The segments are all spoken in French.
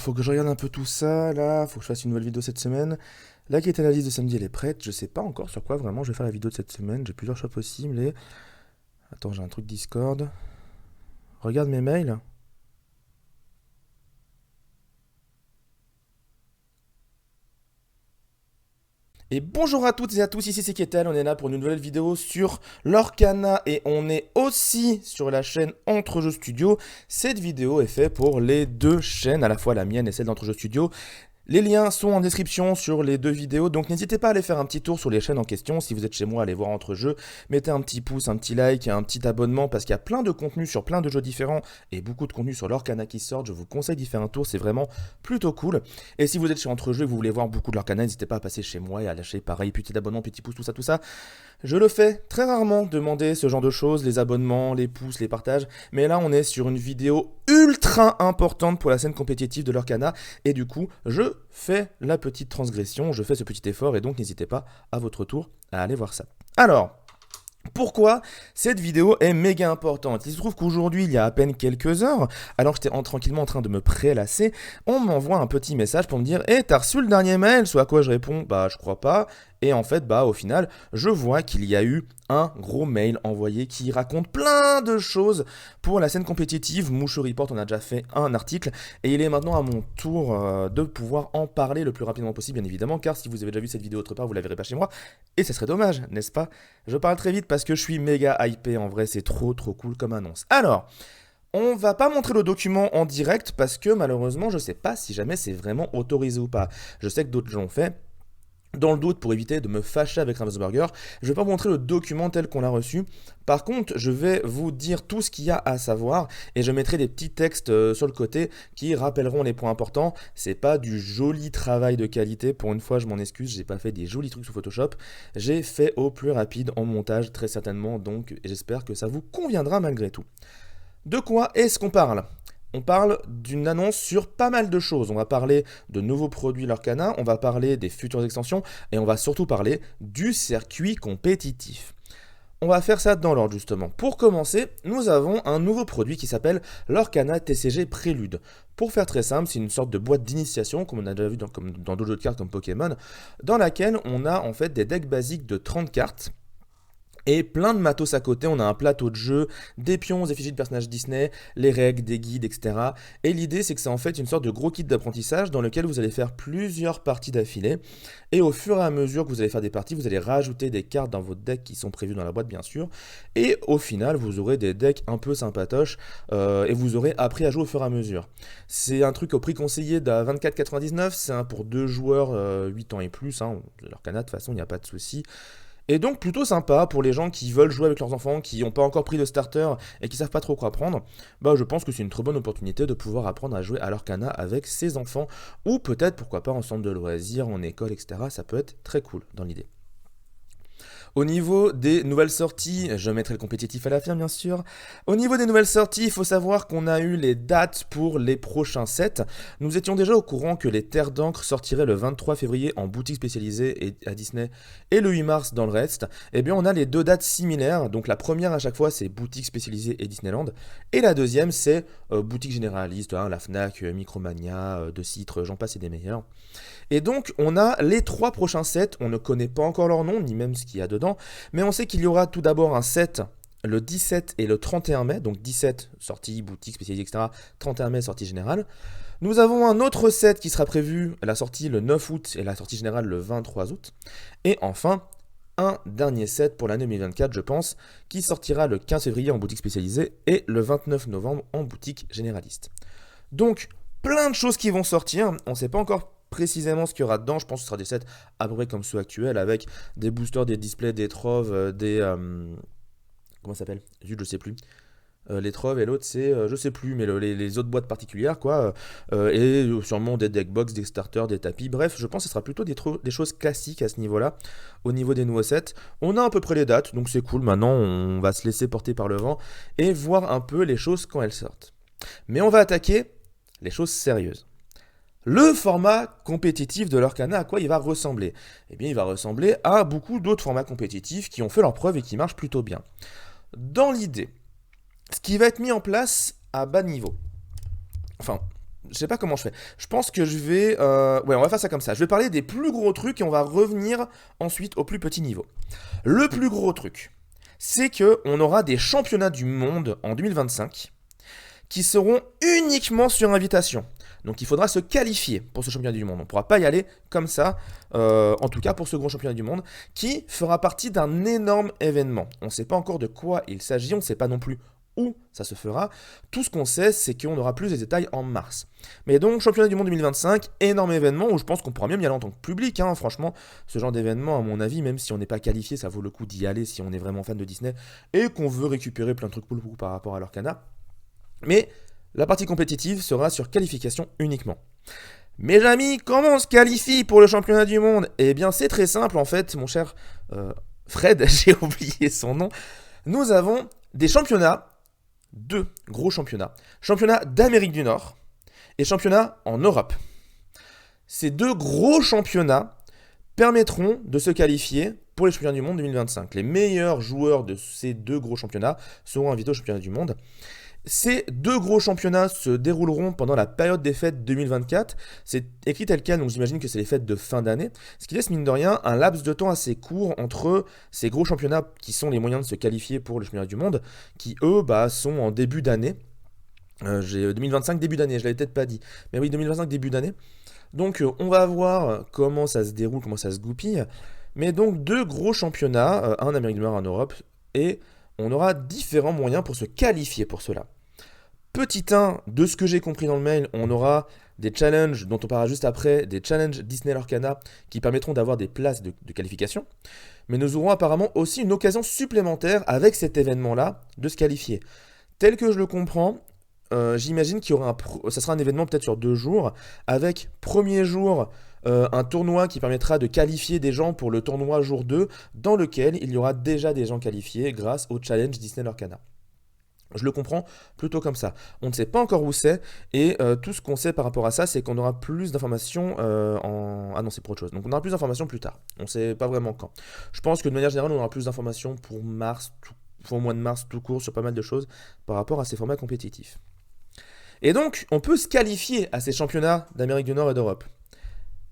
faut que je regarde un peu tout ça, là, faut que je fasse une nouvelle vidéo cette semaine. La quête analyse de samedi, elle est prête. Je sais pas encore sur quoi vraiment je vais faire la vidéo de cette semaine. J'ai plusieurs choix possibles et... Attends, j'ai un truc Discord. Regarde mes mails. Et bonjour à toutes et à tous, ici c'est Ketel, on est là pour une nouvelle vidéo sur Lorcana et on est aussi sur la chaîne Entre Jeux Studio. Cette vidéo est faite pour les deux chaînes, à la fois la mienne et celle d'Entre Jeux Studio. Les liens sont en description sur les deux vidéos, donc n'hésitez pas à aller faire un petit tour sur les chaînes en question. Si vous êtes chez moi, allez voir Entre Jeux, mettez un petit pouce, un petit like et un petit abonnement parce qu'il y a plein de contenus sur plein de jeux différents et beaucoup de contenus sur Lorcana qui sortent. Je vous conseille d'y faire un tour, c'est vraiment plutôt cool. Et si vous êtes chez Entre Jeux et que vous voulez voir beaucoup de Lorcana, n'hésitez pas à passer chez moi et à lâcher pareil, petit abonnement, petit pouce, tout ça, tout ça. Je le fais très rarement, demander ce genre de choses, les abonnements, les pouces, les partages, mais là on est sur une vidéo ultra importante pour la scène compétitive de Lorcana, et du coup je fais la petite transgression, je fais ce petit effort, et donc n'hésitez pas à votre tour à aller voir ça. Alors, pourquoi cette vidéo est méga importante? Il se trouve qu'aujourd'hui, il y a à peine quelques heures, alors que j'étais tranquillement en train de me prélasser, on m'envoie un petit message pour me dire « t'as reçu le dernier mail ?» Ce à quoi je réponds « Bah, je crois pas. » Et en fait, bah, au final, je vois qu'il y a eu un gros mail envoyé qui raconte plein de choses pour la scène compétitive. Mouche Report, on a déjà fait un article, et il est maintenant à mon tour de pouvoir en parler le plus rapidement possible, bien évidemment, car si vous avez déjà vu cette vidéo autre part, vous la verrez pas chez moi, et ce serait dommage, n'est-ce pas? Je parle très vite parce que je suis méga hypé, en vrai, c'est trop cool comme annonce. Alors, on va pas montrer le document en direct parce que malheureusement, je sais pas si jamais c'est vraiment autorisé ou pas. Je sais que d'autres l'ont fait. Dans le doute, pour éviter de me fâcher avec Ravensburger, je ne vais pas vous montrer le document tel qu'on l'a reçu. Par contre, je vais vous dire tout ce qu'il y a à savoir et je mettrai des petits textes sur le côté qui rappelleront les points importants. C'est pas du joli travail de qualité. Pour une fois, je m'en excuse, j'ai pas fait des jolis trucs sur Photoshop. J'ai fait au plus rapide en montage, très certainement, donc j'espère que ça vous conviendra malgré tout. De quoi est-ce qu'on parle? On parle d'une annonce sur pas mal de choses. On va parler de nouveaux produits Lorcana, on va parler des futures extensions et on va surtout parler du circuit compétitif. On va faire ça dans l'ordre justement. Pour commencer, nous avons un nouveau produit qui s'appelle Lorcana TCG Prélude. Pour faire très simple, c'est une sorte de boîte d'initiation, comme on a déjà vu dans d'autres jeux de cartes comme Pokémon, dans laquelle on a en fait des decks basiques de 30 cartes. Et plein de matos à côté, on a un plateau de jeu, des pions, des effigies de personnages Disney, les règles, des guides, etc. Et l'idée, c'est que c'est en fait une sorte de gros kit d'apprentissage dans lequel vous allez faire plusieurs parties d'affilée. Et au fur et à mesure que vous allez faire des parties, vous allez rajouter des cartes dans votre deck qui sont prévues dans la boîte, bien sûr. Et au final, vous aurez des decks un peu sympatoches et vous aurez appris à jouer au fur et à mesure. C'est un truc au prix conseillé de 24,99, c'est un pour 2 joueurs 8 ans et plus. Leur canard, de toute façon, il n'y a pas de souci. Et donc plutôt sympa pour les gens qui veulent jouer avec leurs enfants, qui n'ont pas encore pris de starter et qui savent pas trop quoi apprendre. Bah je pense que c'est une très bonne opportunité de pouvoir apprendre à jouer à Lorcana avec ses enfants, ou peut-être pourquoi pas en centre de loisirs, en école, etc. Ça peut être très cool dans l'idée. Au niveau des nouvelles sorties, je mettrai le compétitif à la fin bien sûr. Au niveau des nouvelles sorties, il faut savoir qu'on a eu les dates pour les prochains sets. Nous étions déjà au courant que les Terres d'encre sortiraient le 23 février en boutique spécialisée à Disney et le 8 mars dans le reste. Eh bien on a les deux dates similaires, donc la première à chaque fois c'est boutique spécialisée et Disneyland, et la deuxième c'est boutique généraliste, la Fnac, Micromania, De Citre, j'en passe et des meilleurs. Et donc, on a les 3 prochains sets. On ne connaît pas encore leur nom, ni même ce qu'il y a dedans. Mais on sait qu'il y aura tout d'abord un set le 17 et le 31 mai. Donc 17, sortie boutique spécialisée, etc. 31 mai, sortie générale. Nous avons un autre set qui sera prévu, la sortie le 9 août et la sortie générale le 23 août. Et enfin, un dernier set pour l'année 2024, je pense, qui sortira le 15 février en boutique spécialisée et le 29 novembre en boutique généraliste. Donc, plein de choses qui vont sortir. On ne sait pas encore précisément ce qu'il y aura dedans. Je pense que ce sera des sets à peu près comme ceux actuels avec des boosters, des displays, des troves, comment ça s'appelle? Zut, je sais plus. Les troves et l'autre c'est, je sais plus, mais les autres boîtes particulières quoi. Et sûrement des deckbox, des starters, des tapis. Bref, je pense que ce sera plutôt des choses classiques à ce niveau-là. Au niveau des nouveaux sets, on a à peu près les dates, donc c'est cool. Maintenant, on va se laisser porter par le vent et voir un peu les choses quand elles sortent. Mais on va attaquer les choses sérieuses. Le format compétitif de Lorcana, à quoi il va ressembler? Eh bien, il va ressembler à beaucoup d'autres formats compétitifs qui ont fait leurs preuves et qui marchent plutôt bien. Dans l'idée, ce qui va être mis en place à bas niveau, enfin, je sais pas comment je fais. Je pense que je vais... Ouais, on va faire ça comme ça. Je vais parler des plus gros trucs et on va revenir ensuite au plus petit niveau. Le plus gros truc, c'est que on aura des championnats du monde en 2025 qui seront uniquement sur invitation. Donc il faudra se qualifier pour ce championnat du monde. On ne pourra pas y aller comme ça, en tout cas pour ce gros championnat du monde, qui fera partie d'un énorme événement. On ne sait pas encore de quoi il s'agit, on ne sait pas non plus où ça se fera. Tout ce qu'on sait, c'est qu'on aura plus de détails en mars. Mais donc, championnat du monde 2025, énorme événement où je pense qu'on pourra même y aller en tant que public. Hein. Franchement, ce genre d'événement, à mon avis, même si on n'est pas qualifié, ça vaut le coup d'y aller si on est vraiment fan de Disney et qu'on veut récupérer plein de trucs pour par rapport à leur canard. Mais la partie compétitive sera sur qualification uniquement. Mes amis, comment on se qualifie pour le championnat du monde? Eh bien, c'est très simple en fait, mon cher Fred, j'ai oublié son nom. Nous avons des championnats, deux gros championnats. Championnat d'Amérique du Nord et championnat en Europe. Ces deux gros championnats permettront de se qualifier pour les championnats du monde 2025. Les meilleurs joueurs de ces deux gros championnats seront invités au championnat du monde. Ces deux gros championnats se dérouleront pendant la période des fêtes 2024. C'est écrit tel quel, donc j'imagine que c'est les fêtes de fin d'année. Ce qui laisse, mine de rien, un laps de temps assez court entre ces gros championnats qui sont les moyens de se qualifier pour le championnat du monde, qui eux sont en début d'année. J'ai 2025 début d'année, je l'avais peut-être pas dit. Mais oui, 2025 début d'année. Donc on va voir comment ça se déroule, comment ça se goupille. Mais donc deux gros championnats, un en Amérique du Nord, un en Europe, et on aura différents moyens pour se qualifier pour cela. Petit 1, de ce que j'ai compris dans le mail, on aura des challenges dont on parlera juste après, des challenges Disney Lorcana qui permettront d'avoir des places de qualification. Mais nous aurons apparemment aussi une occasion supplémentaire avec cet événement-là de se qualifier. Tel que je le comprends, j'imagine qu'il y aura ça sera un événement peut-être sur 2 jours, avec premier jour un tournoi qui permettra de qualifier des gens pour le tournoi jour 2, dans lequel il y aura déjà des gens qualifiés grâce au challenge Disney Lorcana. Je le comprends plutôt comme ça. On ne sait pas encore où c'est, et tout ce qu'on sait par rapport à ça, c'est qu'on aura plus d'informations Ah non, c'est pour autre chose. Donc on aura plus d'informations plus tard. On ne sait pas vraiment quand. Je pense que de manière générale, on aura plus d'informations pour mars, pour le mois de mars tout court, sur pas mal de choses par rapport à ces formats compétitifs. Et donc, on peut se qualifier à ces championnats d'Amérique du Nord et d'Europe.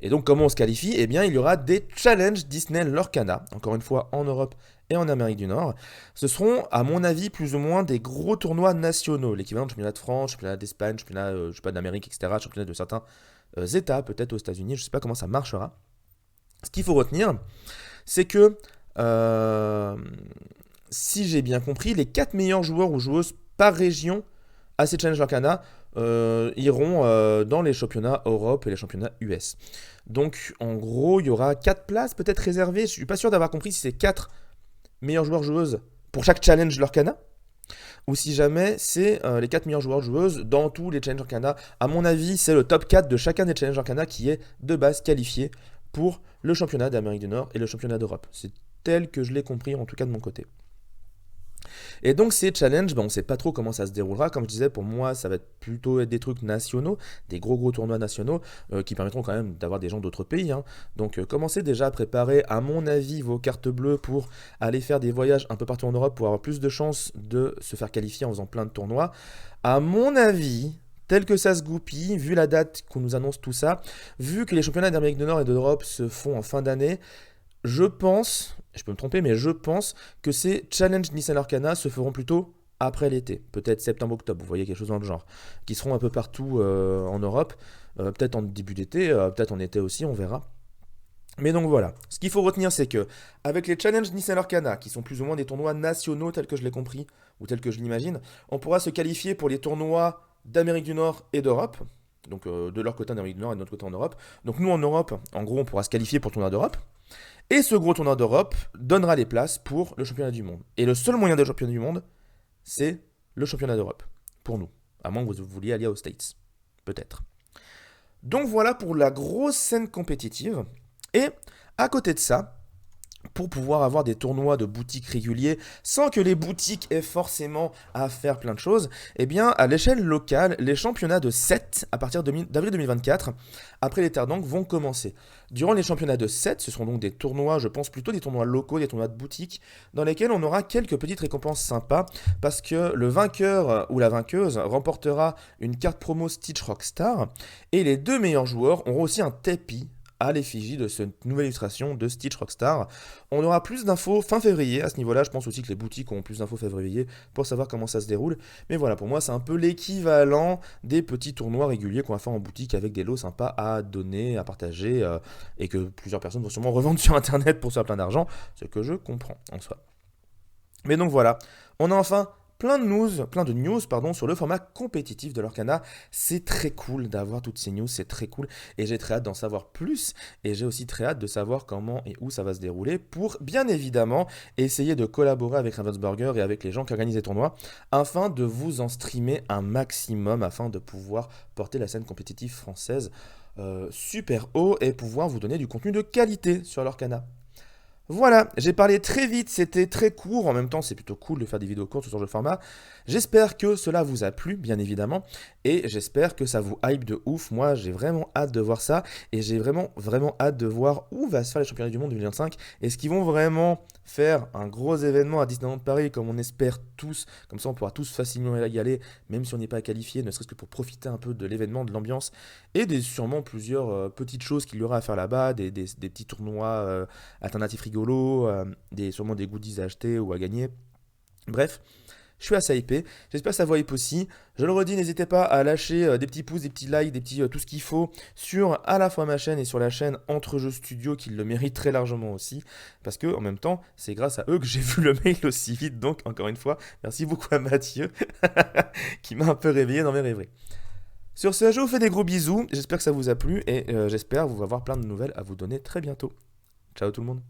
Et donc, comment on se qualifie? Eh bien, il y aura des challenges Disney Lorcana, encore une fois en Europe et en Amérique du Nord. Ce seront, à mon avis, plus ou moins des gros tournois nationaux, l'équivalent de championnat de France, championnat d'Espagne, championnat je sais pas, d'Amérique, etc., championnat de certains États, peut-être aux États-Unis, je ne sais pas comment ça marchera. Ce qu'il faut retenir, c'est que, si j'ai bien compris, les 4 meilleurs joueurs ou joueuses par région à ces challenges Lorcana iront dans les championnats Europe et les championnats US. Donc en gros, il y aura 4 places peut-être réservées. Je suis pas sûr d'avoir compris si c'est 4 meilleurs joueurs joueuses pour chaque challenge Lorcana ou si jamais c'est les 4 meilleurs joueurs joueuses dans tous les challenges Lorcana. À mon avis, c'est le top 4 de chacun des challenges Lorcana qui est de base qualifié pour le championnat d'Amérique du Nord et le championnat d'Europe. C'est tel que je l'ai compris, en tout cas de mon côté. Et donc ces challenges, on ne sait pas trop comment ça se déroulera. Comme je disais, pour moi, ça va plutôt être des trucs nationaux, des gros tournois nationaux qui permettront quand même d'avoir des gens d'autres pays. Hein. Donc commencez déjà à préparer, à mon avis, vos cartes bleues pour aller faire des voyages un peu partout en Europe pour avoir plus de chances de se faire qualifier en faisant plein de tournois. À mon avis, tel que ça se goupille, vu la date qu'on nous annonce tout ça, vu que les championnats d'Amérique du Nord et d'Europe se font en fin d'année, je pense, je peux me tromper, mais je pense que ces challenges Disney Lorcana se feront plutôt après l'été, peut-être septembre-octobre, vous voyez quelque chose dans le genre, qui seront un peu partout en Europe, peut-être en début d'été, peut-être en été aussi, on verra. Mais donc voilà, ce qu'il faut retenir, c'est que avec les challenges Disney Lorcana, qui sont plus ou moins des tournois nationaux tels que je l'ai compris, ou tels que je l'imagine, on pourra se qualifier pour les tournois d'Amérique du Nord et d'Europe, donc de leur côté en Amérique du Nord et de notre côté en Europe. Donc nous en Europe, en gros, on pourra se qualifier pour le tournoi d'Europe. Et ce gros tournoi d'Europe donnera les places pour le championnat du monde. Et le seul moyen de championnat du monde, c'est le championnat d'Europe. Pour nous. À moins que vous vouliez aller aux States. Peut-être. Donc voilà pour la grosse scène compétitive. Et à côté de ça, pour pouvoir avoir des tournois de boutiques réguliers sans que les boutiques aient forcément à faire plein de choses, eh bien, à l'échelle locale, les championnats de 7 à partir d'avril 2024, après les terres d'Ankh, vont commencer. Durant les championnats de 7, ce seront donc des tournois, je pense plutôt des tournois locaux, des tournois de boutiques, dans lesquels on aura quelques petites récompenses sympas, parce que le vainqueur ou la vainqueuse remportera une carte promo Stitch Rockstar, et les 2 meilleurs joueurs auront aussi un tapis à l'effigie de cette nouvelle illustration de Stitch Rockstar. On aura plus d'infos fin février à ce niveau-là. Je pense aussi que les boutiques auront plus d'infos février pour savoir comment ça se déroule. Mais voilà, pour moi, c'est un peu l'équivalent des petits tournois réguliers qu'on va faire en boutique avec des lots sympas à donner, à partager et que plusieurs personnes vont sûrement revendre sur Internet pour se faire plein d'argent, ce que je comprends en soi. Mais donc voilà, on a enfin plein de news pardon, sur le format compétitif de l'Orcana. C'est très cool d'avoir toutes ces news, c'est très cool. Et j'ai très hâte d'en savoir plus. Et j'ai aussi très hâte de savoir comment et où ça va se dérouler pour, bien évidemment, essayer de collaborer avec Ravensburger et avec les gens qui organisent les tournois afin de vous en streamer un maximum, afin de pouvoir porter la scène compétitive française super haut et pouvoir vous donner du contenu de qualité sur l'Orcana. Voilà, j'ai parlé très vite, c'était très court, en même temps c'est plutôt cool de faire des vidéos courtes sur ce format. J'espère que cela vous a plu, bien évidemment, et j'espère que ça vous hype de ouf. Moi j'ai vraiment hâte de voir ça, et j'ai vraiment hâte de voir où va se faire les championnats du monde 2025. Est-ce qu'ils vont vraiment faire un gros événement à Disneyland Paris comme on espère tous, comme ça on pourra tous facilement y aller, même si on n'est pas qualifié, ne serait-ce que pour profiter un peu de l'événement, de l'ambiance, et des sûrement plusieurs petites choses qu'il y aura à faire là-bas, des petits tournois alternatifs rigolos, sûrement des goodies à acheter ou à gagner. Bref, je suis assez hypé. J'espère que ça vous hype aussi. Je le redis, n'hésitez pas à lâcher des petits pouces, des petits likes, des petits tout ce qu'il faut sur à la fois ma chaîne et sur la chaîne Entre Jeux Studio qui le mérite très largement aussi. Parce que en même temps, c'est grâce à eux que j'ai vu le mail aussi vite. Donc encore une fois, merci beaucoup à Mathieu qui m'a un peu réveillé dans mes rêveries. Sur ce, je vous fais des gros bisous. J'espère que ça vous a plu et j'espère vous avoir plein de nouvelles à vous donner très bientôt. Ciao tout le monde.